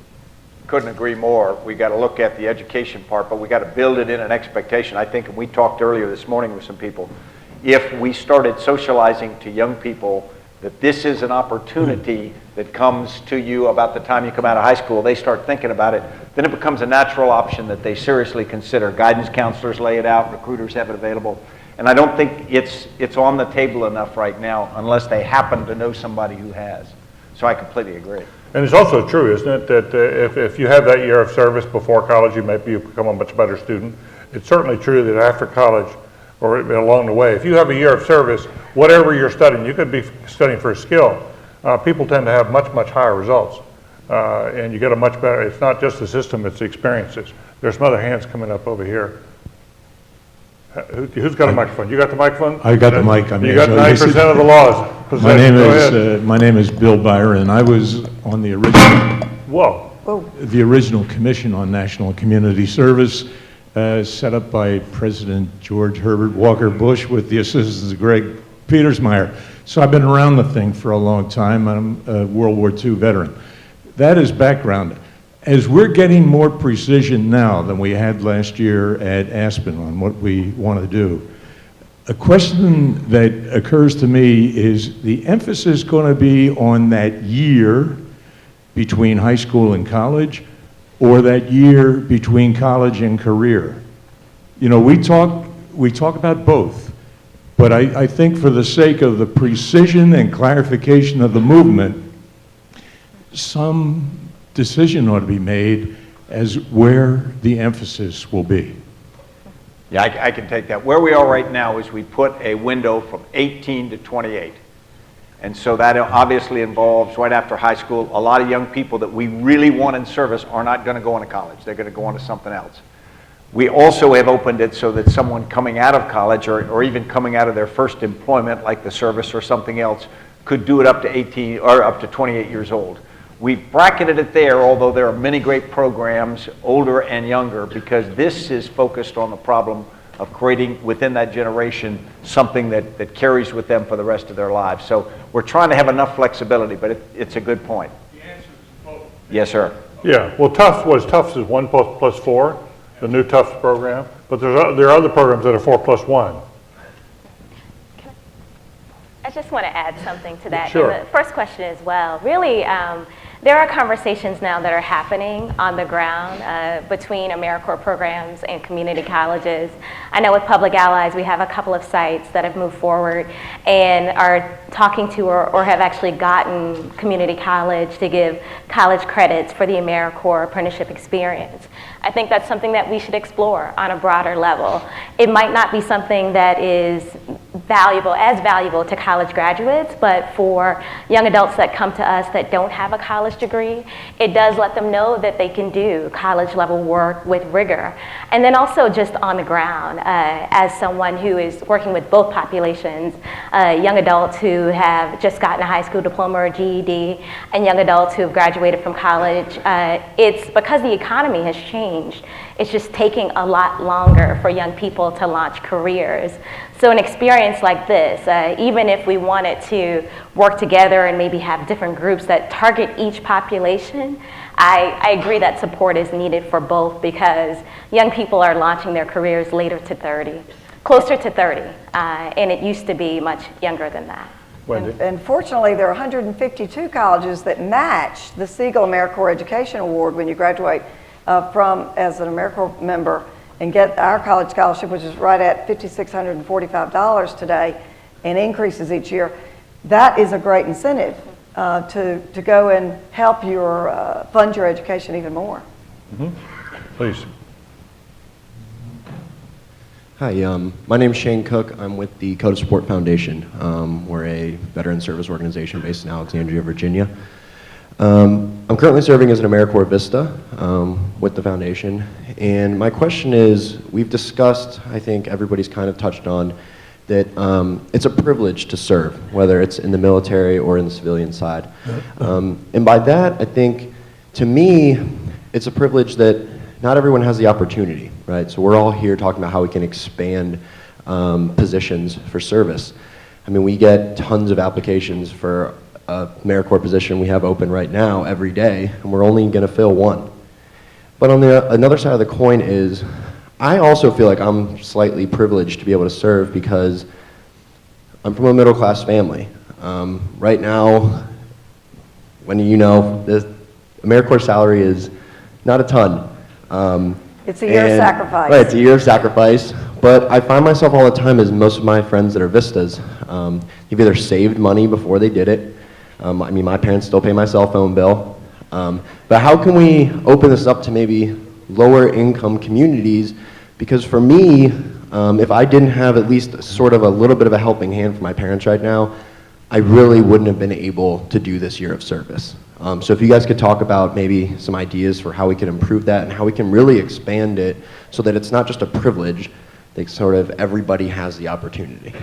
agree more. We got to look at the education part, but we got to build it in an expectation. I think, and we talked earlier this morning with some people, if we started socializing to young people that this is an opportunity that comes to you about the time you come out of high school, they start thinking about it, then it becomes a natural option that they seriously consider. Guidance counselors lay it out, recruiters have it available. And I don't think it's on the table enough right now unless they happen to know somebody who has. So I completely agree. And it's also true, isn't it, that if you have that year of service before college, you become a much better student. It's certainly true that after college, or along the way, if you have a year of service, whatever you're studying, you could be studying for a skill. People tend to have much, much higher results. And you get a much better, it's not just the system, it's the experiences. There's some other hands coming up over here. Who's got a microphone? You got the microphone? I got the mic. You got 90% of the laws. My name is Bill Byron. I was on the original commission on national community service, set up by President George Herbert Walker Bush with the assistance of Greg Petersmeyer. So I've been around the thing for a long time. I'm a World War II veteran. That is background. As we're getting more precision now than we had last year at Aspen on what we want to do, a question that occurs to me is the emphasis going to be on that year between high school and college, or that year between college and career? You know, we talk about both, but I think for the sake of the precision and clarification of the movement, some decision ought to be made as where the emphasis will be. Yeah, I can take that. Where we are right now is we put a window from 18 to 28. And so that obviously involves right after high school, a lot of young people that we really want in service are not going to go on to college. They're going to go on to something else. We also have opened it so that someone coming out of college or even coming out of their first employment, like the service or something else, could do it up to 18 or up to 28 years old. We've bracketed it there, although there are many great programs, older and younger, because this is focused on the problem of creating within that generation something that carries with them for the rest of their lives. So we're trying to have enough flexibility, but it's a good point. The answer is both. Yes, sir. Yeah, well, Tufts is 1 plus 4, the new Tufts program, but there are other programs that are 4 plus 1. just want to add something to that. Sure. And the first question as well. Really, there are conversations now that are happening on the ground between AmeriCorps programs and community colleges. I know with Public Allies, we have a couple of sites that have moved forward and are talking to or have actually gotten community college to give college credits for the AmeriCorps apprenticeship experience. I think that's something that we should explore on a broader level. It might not be something that is as valuable to college graduates, but for young adults that come to us that don't have a college degree, it does let them know that they can do college level work with rigor. And then also just on the ground, as someone who is working with both populations, young adults who have just gotten a high school diploma or GED, and young adults who have graduated from college, it's because the economy has changed. It's just taking a lot longer for young people to launch careers. So an experience like this, even if we wanted to work together and maybe have different groups that target each population, I agree that support is needed for both because young people are launching their careers later to 30, closer to 30, and it used to be much younger than that. Wendy? And fortunately, there are 152 colleges that match the Siegel AmeriCorps Education Award when you graduate as an AmeriCorps member and get our college scholarship, which is right at $5,645 today and increases each year. That is a great incentive to go and help fund your education even more. Please. Hi, my name is Shane Cook. I'm with the Code of Support Foundation. We're a veteran service organization based in Alexandria, Virginia. I'm currently serving as an AmeriCorps Vista with the foundation, and my question is, we've discussed, I think everybody's kind of touched on, that it's a privilege to serve, whether it's in the military or in the civilian side. And by that, I think, to me, it's a privilege that not everyone has the opportunity, right? So we're all here talking about how we can expand positions for service. I mean, we get tons of applications for a AmeriCorps position we have open right now every day, and we're only going to fill one. But on the another side of the coin is, I also feel like I'm slightly privileged to be able to serve because I'm from a middle-class family. Right now, when you know, the AmeriCorps salary is not a ton. It's a year of sacrifice. Right, it's a year of sacrifice. But I find myself all the time, as most of my friends that are Vistas, they've either saved money before they did it. I mean, my parents still pay my cell phone bill. But how can we open this up to maybe lower income communities? Because for me, if I didn't have at least sort of a little bit of a helping hand from my parents right now, I really wouldn't have been able to do this year of service. So if you guys could talk about maybe some ideas for how we can improve that and how we can really expand it so that it's not just a privilege, that sort of everybody has the opportunity.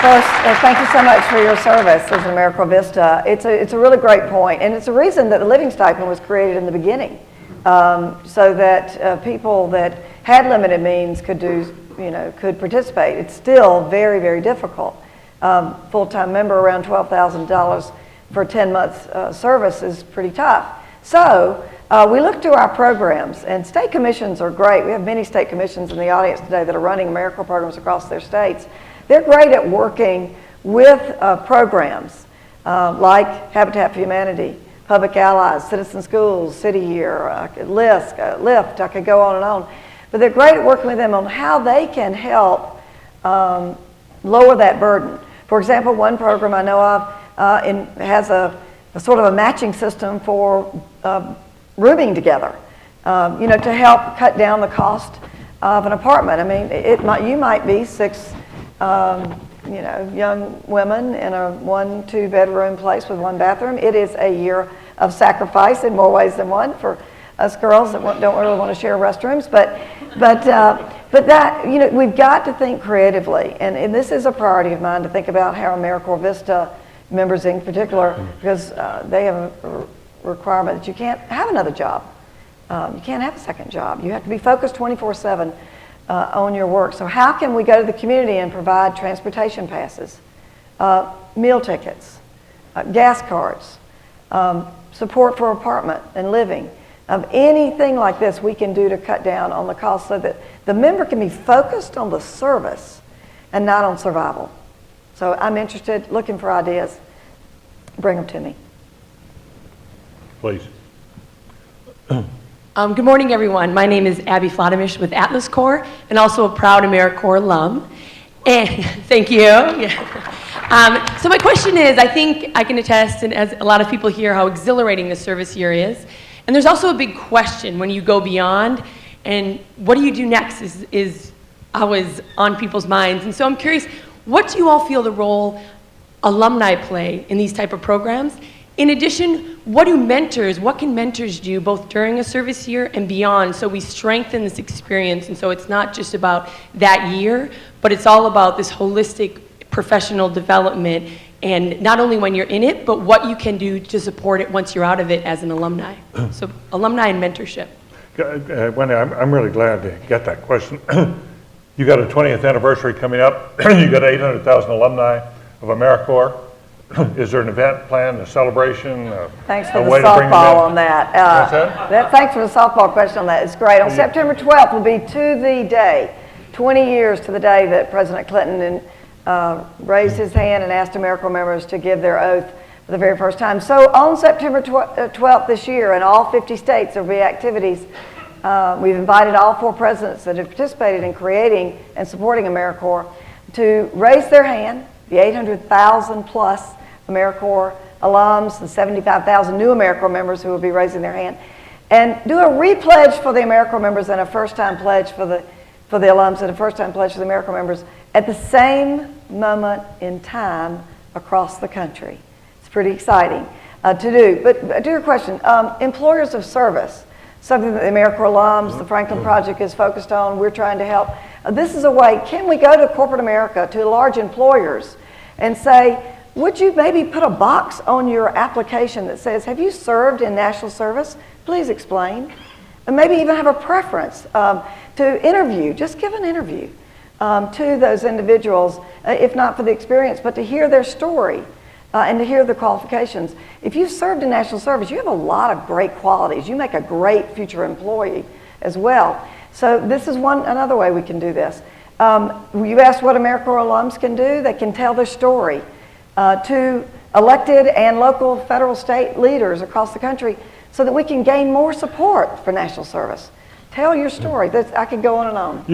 First, thank you so much for your service as an AmeriCorps Vista. It's a really great point, and it's a reason that the living stipend was created in the beginning, so that people that had limited means could participate. It's still very, very difficult. Full-time member, around $12,000 for 10 months service is pretty tough. So we look to our programs, and state commissions are great. We have many state commissions in the audience today that are running AmeriCorps programs across their states. They're great at working with programs like Habitat for Humanity, Public Allies, Citizen Schools, City Year, Lift, I could go on and on. But they're great at working with them on how they can help lower that burden. For example, one program I know of has a sort of a matching system for rooming together, to help cut down the cost of an apartment. I mean, you might be six young women in a 1-2 bedroom place with one bathroom. It is a year of sacrifice in more ways than one for us girls that don't really want to share restrooms. But that, we've got to think creatively, and this is a priority of mine to think about how AmeriCorps Vista members in particular, because they have a requirement that you can't have another job. You can't have a second job. You have to be focused 24/7 on your work. So how can we go to the community and provide transportation passes, meal tickets, gas cards, support for apartment and living, of anything like this we can do to cut down on the cost so that the member can be focused on the service and not on survival. So I'm interested, looking for ideas. Bring them to me. Please. Good morning, everyone. My name is Abby Vladimish with Atlas Corps and also a proud AmeriCorps alum. And thank you. Yeah. So my question is, I think I can attest, and as a lot of people here, how exhilarating the service year is. And there's also a big question when you go beyond, and what do you do next is always on people's minds. And so I'm curious, what do you all feel the role alumni play in these type of programs? In addition, what can mentors do both during a service year and beyond so we strengthen this experience, and so it's not just about that year, but it's all about this holistic professional development, and not only when you're in it, but what you can do to support it once you're out of it as an alumni. So alumni and mentorship. Wendy, I'm really glad to get that question. You got a 20th anniversary coming up. You got 800,000 alumni of AmeriCorps. Is there an event planned, a celebration? Thanks for the softball on that. Thanks for the softball question on that. It's great. On September 12th will be to the day, 20 years to the day that President Clinton raised his hand and asked AmeriCorps members to give their oath for the very first time. So on September 12th this year, in all 50 states, there will be activities. We've invited all 4 presidents that have participated in creating and supporting AmeriCorps to raise their hand, the 800,000 plus AmeriCorps alums, the 75,000 new AmeriCorps members who will be raising their hand, and do a re-pledge for the AmeriCorps members and a first-time pledge for the alums and a first-time pledge for the AmeriCorps members at the same moment in time across the country. It's pretty exciting to do. But to your question, employers of service, something that the AmeriCorps alums, the Franklin Project is focused on. We're trying to help. This is a way, can we go to corporate America, to large employers, and say, would you maybe put a box on your application that says, have you served in national service? Please explain. And maybe even have a preference to interview, just give an interview to those individuals, if not for the experience, but to hear their story and to hear the qualifications. If you've served in national service, you have a lot of great qualities. You make a great future employee as well. So this is another way we can do this. You asked what AmeriCorps alums can do. They can tell their story to elected and local, federal, state leaders across the country so that we can gain more support for national service. Tell your story. I could go on and on.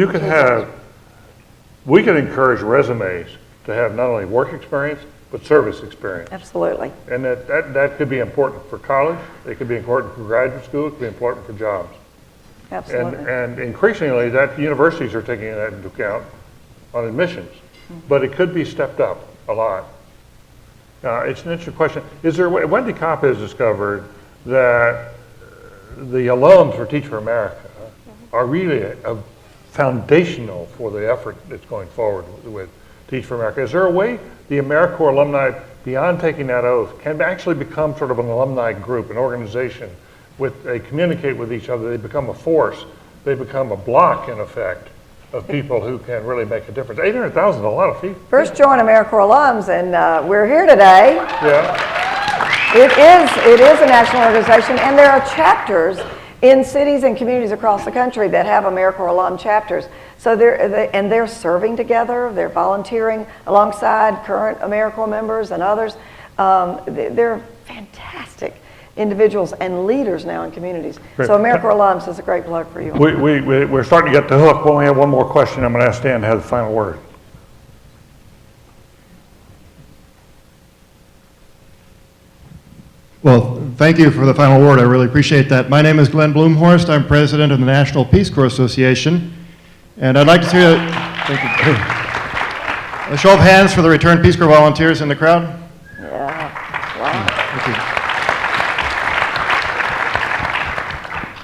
We could encourage resumes to have not only work experience, but service experience. Absolutely. And that could be important for college, it could be important for graduate school, it could be important for jobs. Absolutely. And increasingly, that universities are taking that into account on admissions, but it could be stepped up a lot. It's an interesting question. Wendy Kopp has discovered that the alums for Teach for America are really foundational for the effort that's going forward with Teach for America. Is there a way the AmeriCorps alumni, beyond taking that oath, can actually become sort of an alumni group, an organization? They communicate with each other, they become a force, they become a block, in effect, of people who can really make a difference. 800,000 is a lot of people. First join AmeriCorps alums, and we're here today. Yeah. It is a national organization, and there are chapters in cities and communities across the country that have AmeriCorps alum chapters. So they're serving together, they're volunteering alongside current AmeriCorps members and others. They're fantastic individuals and leaders now in communities. Great. So AmeriCorps alums is a great plug for you. We're starting to get the hook. We only have one more question. I'm going to ask Dan to have the final word. Well, thank you for the final word. I really appreciate that. My name is Glenn Blumhorst. I'm president of the National Peace Corps Association. And I'd like to see a show of hands for the returned Peace Corps volunteers in the crowd. Yeah, wow. Thank you.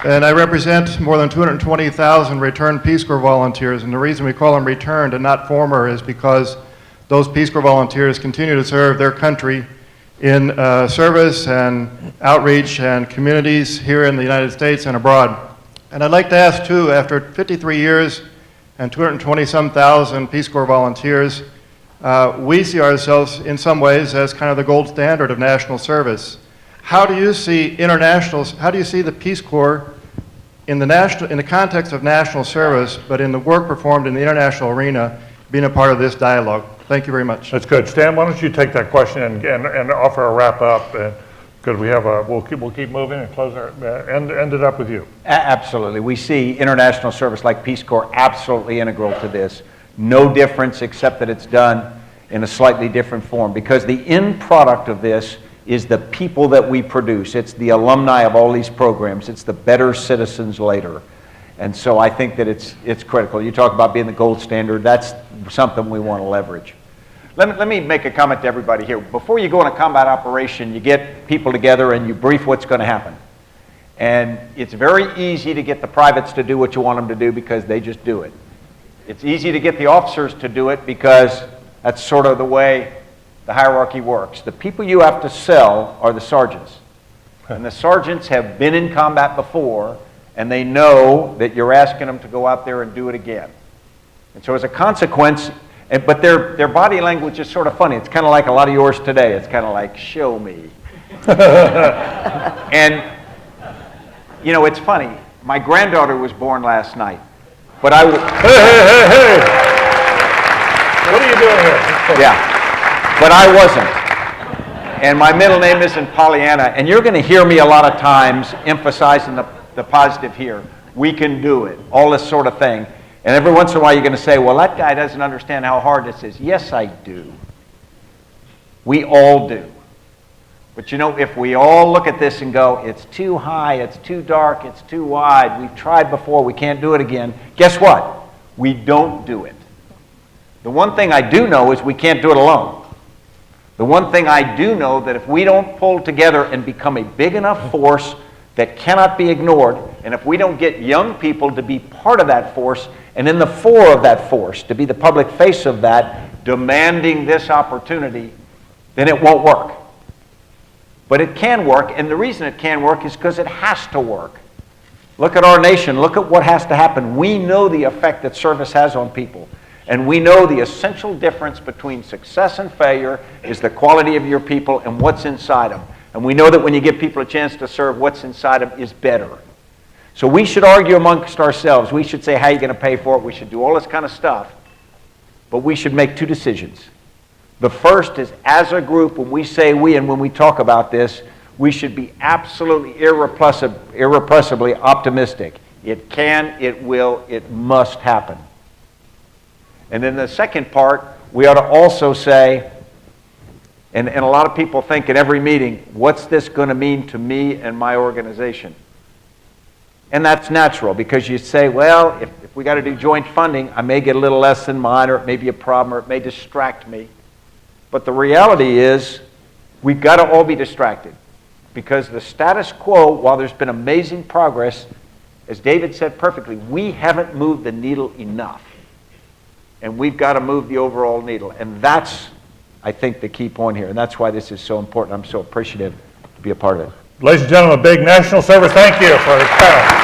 And I represent more than 220,000 returned Peace Corps volunteers. And the reason we call them returned and not former is because those Peace Corps volunteers continue to serve their country in service and outreach and communities here in the United States and abroad. And I'd like to ask too, after 53 years and 220-some thousand Peace Corps volunteers, we see ourselves in some ways as kind of the gold standard of national service. How do you see how do you see the Peace Corps in the context of national service, but in the work performed in the international arena, being a part of this dialogue? Thank you very much. That's good. Stan, why don't you take that question and offer a wrap up? Because we have we'll keep moving and close end it up with you. Absolutely. We see international service like Peace Corps absolutely integral to this. No difference except that it's done in a slightly different form, because the end product of this is the people that we produce. It's the alumni of all these programs. It's the better citizens later. And so I think that it's critical. You talk about being the gold standard. That's something we want to leverage. Let me make a comment to everybody here. Before you go on a combat operation, you get people together and you brief what's going to happen. And it's very easy to get the privates to do what you want them to do because they just do it. It's easy to get the officers to do it because that's sort of the way the hierarchy works. The people you have to sell are the sergeants. And the sergeants have been in combat before, and they know that you're asking them to go out there and do it again. And so as a consequence, but their body language is sort of funny. It's kind of like a lot of yours today. It's kind of like, show me. And, you know, it's funny. My granddaughter was born last night. But I... Hey! What are you doing here? Yeah. But I wasn't. And my middle name isn't Pollyanna. And you're going to hear me a lot of times emphasizing the positive here. We can do it. All this sort of thing. And every once in a while you're going to say, well, that guy doesn't understand how hard this is. Yes, I do. We all do. But you know, if we all look at this and go, it's too high, it's too dark, it's too wide, we've tried before, we can't do it again, guess what? We don't do it. The one thing I do know is we can't do it alone. The one thing I do know that if we don't pull together and become a big enough force that cannot be ignored, and if we don't get young people to be part of that force, and in the fore of that force, to be the public face of that, demanding this opportunity, then it won't work. But it can work, and the reason it can work is because it has to work. Look at our nation. Look at what has to happen. We know the effect that service has on people, and we know the essential difference between success and failure is the quality of your people and what's inside them. And we know that when you give people a chance to serve, what's inside them is better. So we should argue amongst ourselves. We should say, how are you going to pay for it? We should do all this kind of stuff. But we should make two decisions. The first is, as a group, when we say we and when we talk about this, we should be absolutely irrepressibly optimistic. It can, it will, it must happen. And then the second part, we ought to also say, and a lot of people think in every meeting, what's this going to mean to me and my organization? And that's natural, because you say, well, if we got to do joint funding, I may get a little less than mine, or it may be a problem, or it may distract me. But the reality is, we've got to all be distracted, because the status quo, while there's been amazing progress, as David said perfectly, we haven't moved the needle enough. And we've got to move the overall needle. And that's, I think, the key point here. And that's why this is so important. I'm so appreciative to be a part of it. Ladies and gentlemen, a big national service thank you for this panel.